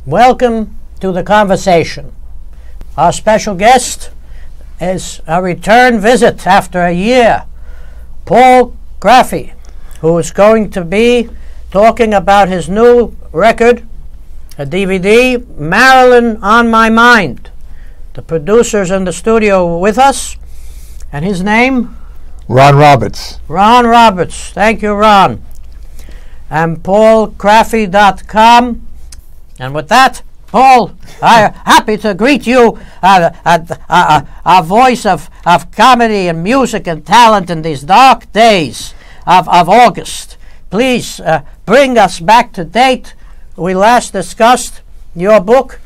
Welcome to the conversation. Our special guest is a return visit after a year, Paul Craffey, who is going to be talking about his new record, a DVD, Marilyn On My Mind. The producer's in the studio with us, and his name? Ron Roberts. Ron Roberts. Thank you, Ron. And paulcraffey.com. And with that, Paul, I'm happy to greet you, a voice of comedy and music and talent in these dark days of August. Please bring us back to date. We last discussed your book,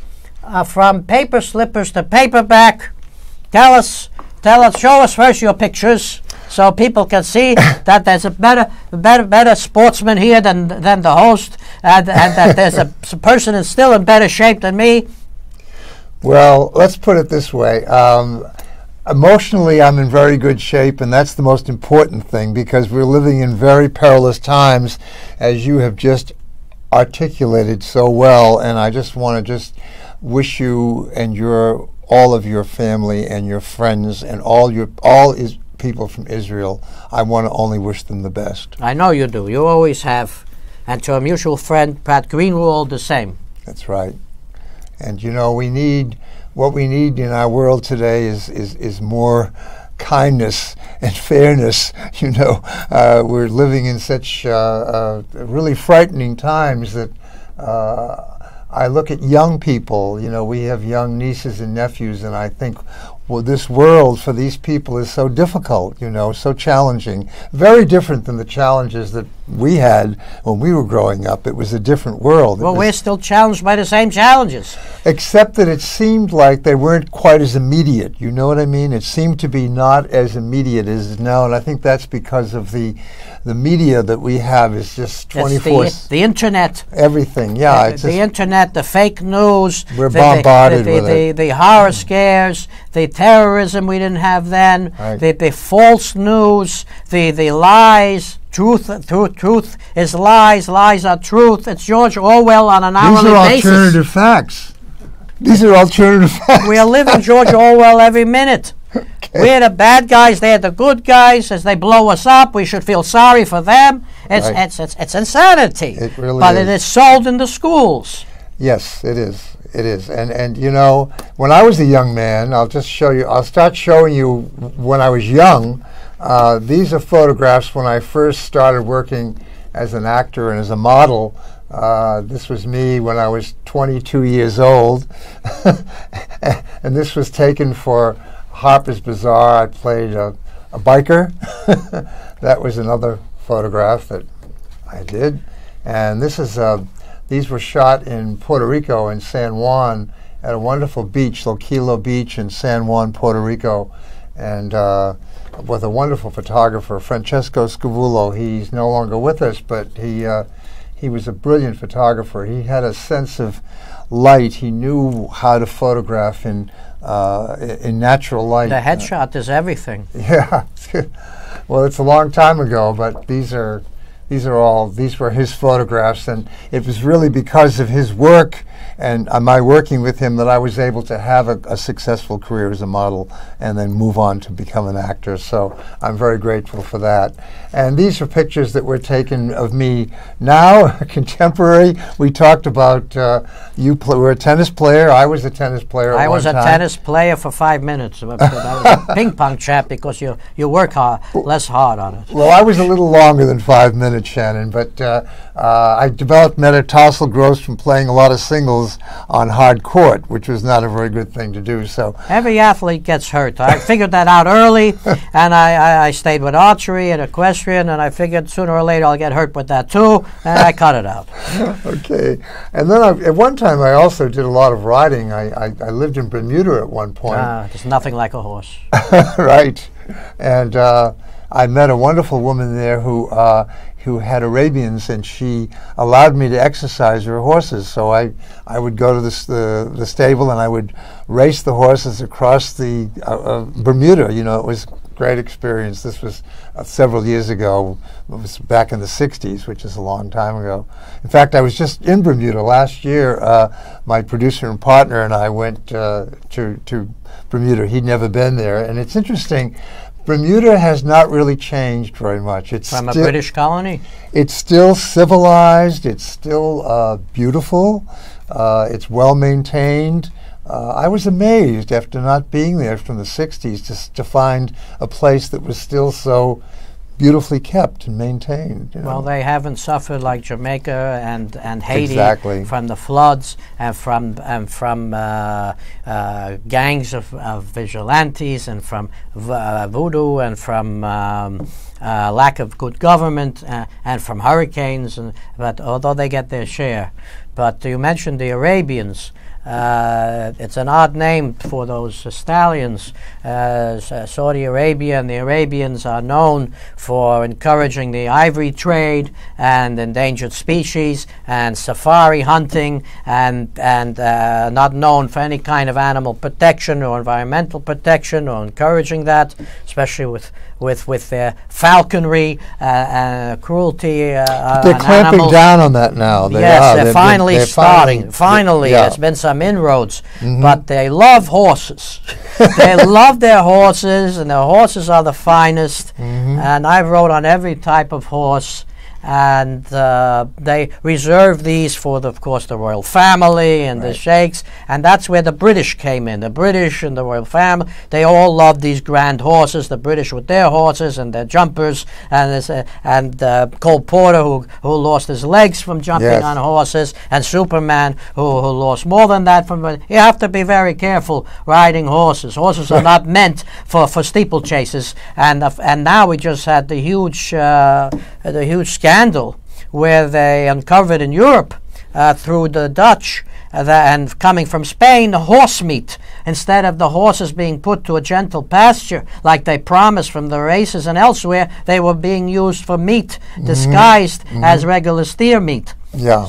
From Paper Slippers to Paperback. Show us first your pictures, so people can see that there's a better sportsman here than the host, and that there's a person is still in better shape than me. Well, let's put it this way. Emotionally, I'm in very good shape, and that's the most important thing, because we're living in very perilous times, as you have just articulated so well. And I just want to wish you and all of your family and your friends and all people from Israel, I want to only wish them the best. I know you do. You always have. And to a mutual friend, Pat Greenwald, the same. That's right. And what we need in our world today is more kindness and fairness. We're living in such really frightening times that I look at young people. We have young nieces and nephews, and I think, well, this world for these people is so difficult, so challenging. Very different than the challenges that we had when we were growing up. It was a different world. Well, we're still challenged by the same challenges. Except that it seemed like they weren't quite as immediate. You know what I mean? It seemed to be not as immediate as now, and I think that's because of the media that we have is just 24. The internet. Everything, yeah. The internet, the fake news. We're bombarded with it. The horror scares, the terrorism we didn't have then, right. the false news, the lies. Truth is lies, lies are truth. It's George Orwell on an hourly basis. These are alternative facts. These are alternative facts. We are living George Orwell every minute. Okay. We're the bad guys, they're the good guys. As they blow us up, we should feel sorry for them. It's insanity. It really but is. It is sold in the schools. Yes, it is. It is. And when I was a young man, I'll start showing you when I was young. These are photographs when I first started working as an actor and as a model. This was me when I was 22 years old. And this was taken for Harper's Bazaar. I played a biker. That was another photograph that I did. And these were shot in Puerto Rico, in San Juan, at a wonderful beach, Loquillo Beach in San Juan, Puerto Rico. And with a wonderful photographer, Francesco Scavullo. He's no longer with us, but he was a brilliant photographer. He had a sense of light. He knew how to photograph in natural light. The headshot is everything. Yeah. Well, it's a long time ago, but these were his photographs, and it was really because of his work and my working with him that I was able to have a successful career as a model and then move on to become an actor. So I'm very grateful for that. And these are pictures that were taken of me now, contemporary. We talked about you were a tennis player. I was a tennis player at one time. I was a tennis player for 5 minutes. I was a ping pong champ because you work less hard on it. Well, I was a little longer than 5 minutes, Shannon, but I developed metatarsal growth from playing a lot of singles on hard court, which was not a very good thing to do. So every athlete gets hurt. I figured that out early, and I stayed with archery and equestrian, and I figured sooner or later I'll get hurt with that too, and I cut it out. Okay. And then at one time I also did a lot of riding. I lived in Bermuda at one point. There's nothing like a horse. Right. And I met a wonderful woman there who had Arabians, and she allowed me to exercise her horses. So I would go to the stable, and I would race the horses across the Bermuda. It was great experience. This was several years ago. It was back in the 60s, which is a long time ago. In fact, I was just in Bermuda last year. My producer and partner and I went to Bermuda. He'd never been there. And it's interesting, Bermuda has not really changed very much. It's from a British colony? It's still civilized. It's still beautiful. It's well maintained. I was amazed after not being there from the 60s to find a place that was still so beautifully kept and maintained. You know? Well, they haven't suffered like Jamaica and Haiti exactly. from the floods and from gangs of vigilantes and from voodoo and from lack of good government and from hurricanes. But although they get their share, but you mentioned the Arabians. It's an odd name for those stallions. Saudi Arabia and the Arabians are known for encouraging the ivory trade and endangered species and safari hunting and not known for any kind of animal protection or environmental protection or encouraging that, especially with their falconry and cruelty. They're clamping down on that now. They're finally starting. Finally, there's been some inroads, but they love horses. They love their horses, and their horses are the finest. And I wrote on every type of horse. And they reserve these for, of course, the royal family and the sheikhs, and that's where the British came in. The British and the royal family, they all loved these grand horses. The British with their horses and their jumpers, and Cole Porter, who lost his legs from jumping on horses, and Superman, who lost more than that from. You have to be very careful riding horses. Horses are not meant for steeplechases, and now we just had the huge scandal where they uncovered in Europe through the Dutch and coming from Spain, horse meat. Instead of the horses being put to a gentle pasture like they promised from the races and elsewhere, they were being used for meat disguised as regular steer meat. Yeah.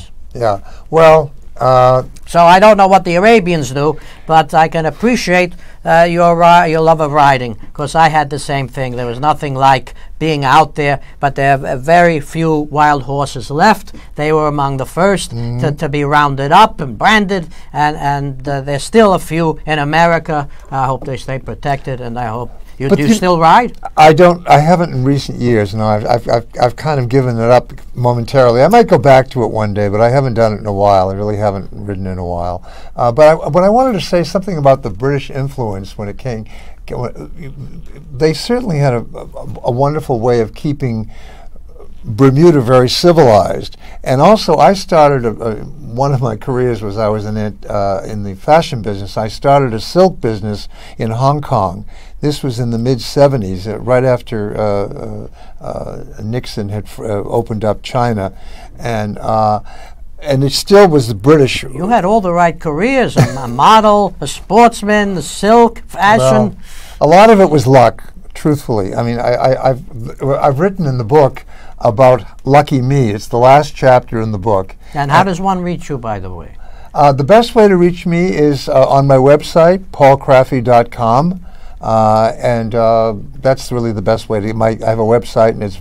Well, so I don't know what the Arabians do, but I can appreciate your love of riding, because I had the same thing. There was nothing like being out there, but there are very few wild horses left. They were among the first to be rounded up and branded, and there's still a few in America. I hope they stay protected, and I hope do you still ride? I don't. I haven't in recent years. No, I've kind of given it up momentarily. I might go back to it one day, but I haven't done it in a while. I really haven't ridden in a while. But I wanted to say something about the British influence when it came. They certainly had a wonderful way of keeping Bermuda very civilized, and also I started one of my careers was I was in the fashion business. I started a silk business in Hong Kong. This was in the mid-'70s, right after Nixon had opened up China, and it still was the British. You had all the right careers: a model, a sportsman, the silk, fashion. Well, a lot of it was luck. Truthfully, I mean, I've written in the book about Lucky Me. It's the last chapter in the book. And how does one reach you, by the way? The best way to reach me is on my website, paulcraffey.com. And that's really the best way to I have a website, and it's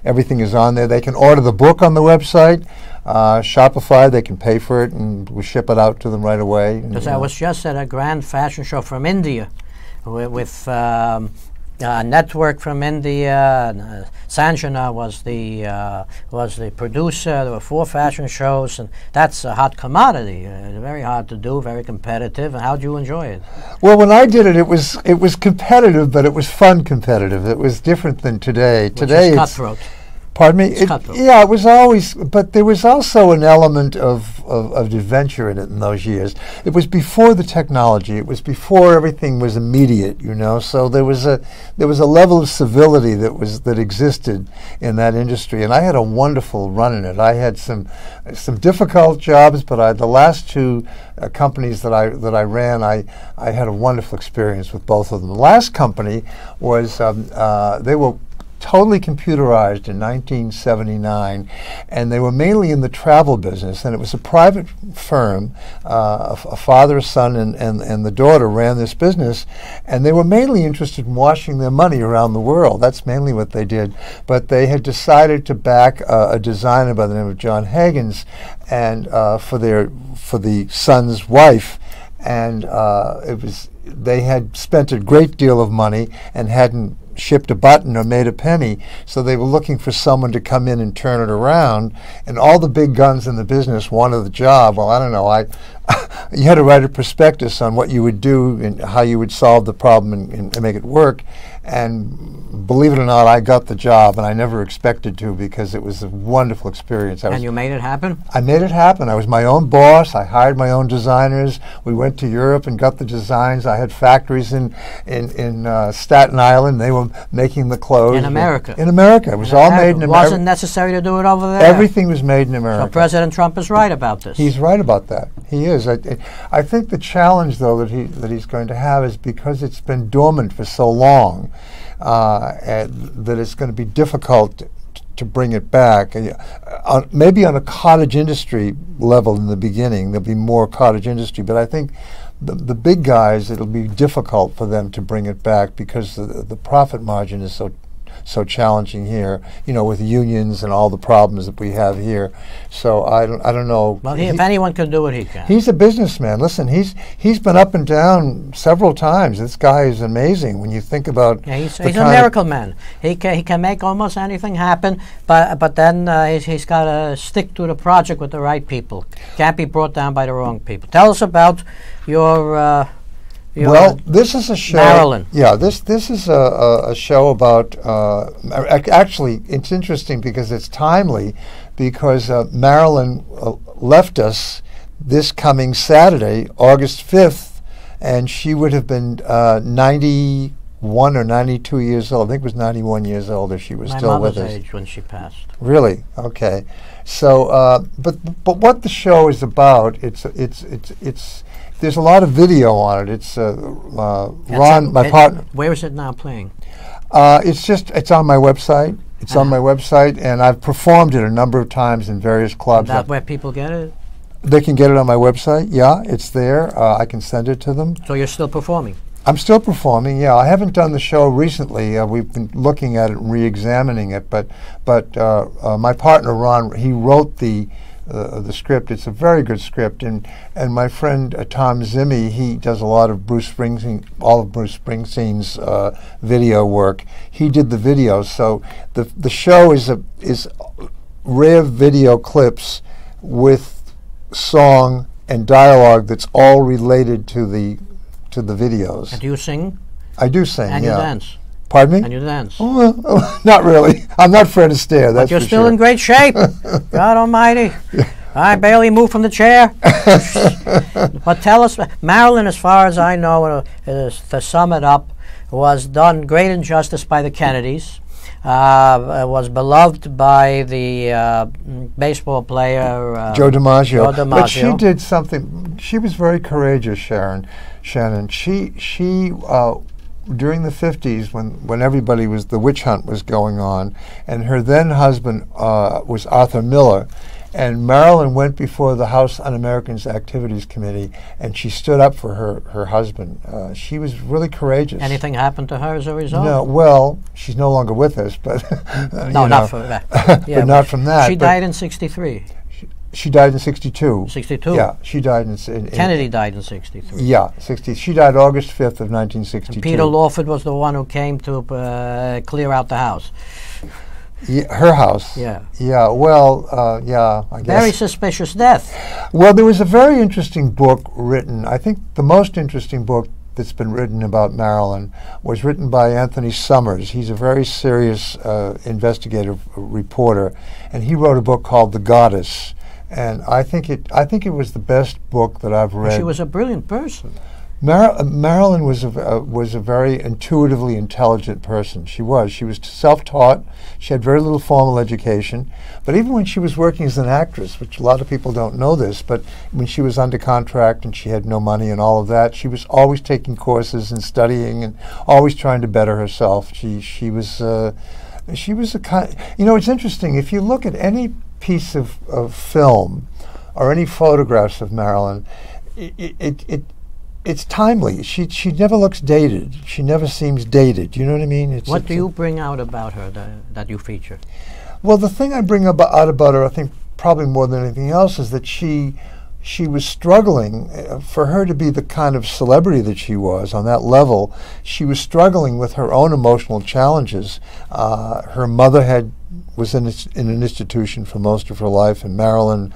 everything is on there. They can order the book on the website. Shopify, they can pay for it, and we ship it out to them right away. Because I was just at a grand fashion show from India with a network from India. Sanjana was the producer. There were 4 fashion shows, and that's a hot commodity. Very hard to do, very competitive. And how do you enjoy it? Well, when I did it, it was competitive, but it was fun competitive. It was different than today. Today it's cutthroat. Pardon me? It was always, but there was also an element of adventure in it in those years. It was before the technology. It was before everything was immediate, you know. So there was a level of civility that existed in that industry, and I had a wonderful run in it. I had some difficult jobs, but the last 2 companies that I ran, I had a wonderful experience with both of them. The last company was they were totally computerized in 1979, and they were mainly in the travel business, and it was a private firm. A father, a son, and the daughter ran this business, and they were mainly interested in washing their money around the world. That's mainly what they did. But they had decided to back a designer by the name of John Hagens, and for the son's wife, and they had spent a great deal of money and hadn't shipped a button or made a penny, so they were looking for someone to come in and turn it around. And all the big guns in the business wanted the job. Well, I don't know. You had to write a prospectus on what you would do and how you would solve the problem and make it work. And believe it or not, I got the job, and I never expected to, because it was a wonderful experience. And you made it happen? I made it happen. I was my own boss. I hired my own designers. We went to Europe and got the designs. I had factories in Staten Island. They were making the clothes. In America? In America. It was all made in America. It wasn't necessary to do it over there? Everything was made in America. So President Trump is right about this. He's right about that. He is. I think the challenge, though, that he's going to have is because it's been dormant for so long, that it's going to be difficult to bring it back. Maybe on a cottage industry level in the beginning, there'll be more cottage industry, but I think the big guys, it'll be difficult for them to bring it back because the profit margin is so challenging here, with unions and all the problems that we have here. So I don't know. Well, if anyone can do it, he can. He's a businessman. Listen, he's been up and down several times. This guy is amazing when you think about. Yeah, he's a miracle man. He can make almost anything happen, but then he's got to stick to the project with the right people. Can't be brought down by the wrong people. Tell us about your. Well, this is a show. Marilyn. Yeah, this is a show about. Actually, it's interesting because it's timely, because Marilyn left us this coming Saturday, August 5th, and she would have been 91 or 92 years old. I think it was 91 years old if she was still with us. My mother's age when she passed. Really? Okay. So, but what the show is about? It's. There's a lot of video on it. It's Ron, my partner. Where is it now playing? It's on my website. It's on my website, and I've performed it a number of times in various clubs. Is that where people get it? They can get it on my website. Yeah, it's there. I can send it to them. So you're still performing? I'm still performing. Yeah, I haven't done the show recently. We've been looking at it and re-examining it. But my partner Ron, he wrote the script. It's a very good script, and my friend Tom Zimmy, he does a lot of all of Bruce Springsteen's video work. He did the videos, so the show is rare video clips with song and dialogue that's all related to the videos. And do you sing? I do sing. And yeah. you dance. Pardon me? And you dance. Oh, not really. I'm not Fred Astaire, that's but you're for still sure. in great shape. God almighty. I barely moved from the chair. But tell us, Marilyn, as far as I know, to sum it up, was done great injustice by the Kennedys. Was beloved by the baseball player Joe DiMaggio. But she Maggio. did something. She was very courageous, Shannon. She during the 50s, when everybody the witch hunt was going on, and her then husband was Arthur Miller, and Marilyn went before the House Un-Americans Activities Committee, and she stood up for her husband. She was really courageous. Anything happened to her as a result? No, well, she's no longer with us, but no, not for that. Yeah, but not from that. She died in '63. She died in 62. 62? Yeah, she died in Kennedy died in 63. Yeah, 60. She died August 5th of 1962. And Peter Lawford was the one who came to clear out the house. Yeah, her house. Yeah. Yeah, well, yeah, I guess. Very suspicious death. Well, there was a very interesting book written. I think the most interesting book that's been written about Marilyn was written by Anthony Summers. He's a very serious investigative reporter, and he wrote a book called The Goddess. And I think it was the best book that I've read. She was a brilliant person. Marilyn was a very intuitively intelligent person. She was self-taught. She had very little formal education. But even when she was working as an actress, which a lot of people don't know this, but when she was under contract and she had no money and all of that, she was always taking courses and studying and always trying to better herself. She was She was a kind. You know, it's interesting. If you look at any piece of film or any photographs of Marilyn, it's timely. She never looks dated. She never seems dated. You know what I mean? What do you bring out about her that you feature? Well, the thing I bring out about her, I think probably more than anything else, is that she was struggling. For her to be the kind of celebrity that she was on that level, she was struggling with her own emotional challenges. Her mother was in an institution for most of her life, and Marilyn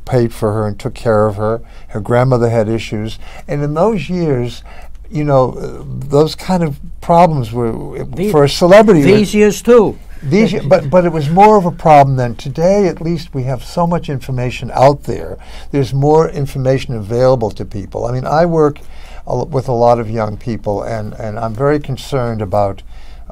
paid for her and took care of her. Her grandmother had issues, and in those years, you know, those kind of problems were for a celebrity. These years too. But it was more of a problem then. Today, at least, we have so much information out there. There's more information available to people. I mean, I work with a lot of young people, and I'm very concerned about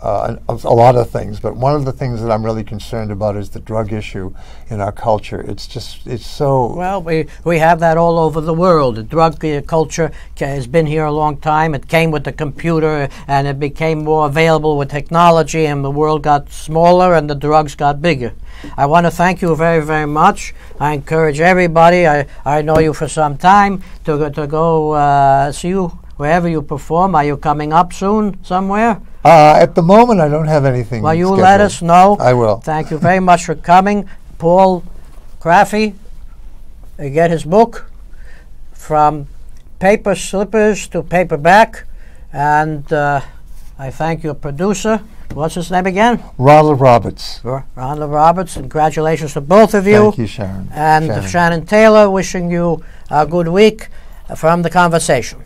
a lot of things. But one of the things that I'm really concerned about is the drug issue in our culture. It's so... Well, we have that all over the world. The drug culture has been here a long time. It came with the computer, and it became more available with technology, and the world got smaller and the drugs got bigger. I want to thank you very, very much. I encourage everybody, I know you for some time, to go see you wherever you perform. Are you coming up soon somewhere? At the moment, I don't have anything. Well, you scheduled. let us know. I will. Thank you very much for coming. Paul Craffey, get his book, From Paper Slippers to Paperback. And I thank your producer. What's his name again? Ronald Roberts. Ronald Roberts. Congratulations to both of you. Thank you, Sharon. And Shannon Taylor, wishing you a good week from The Conversation.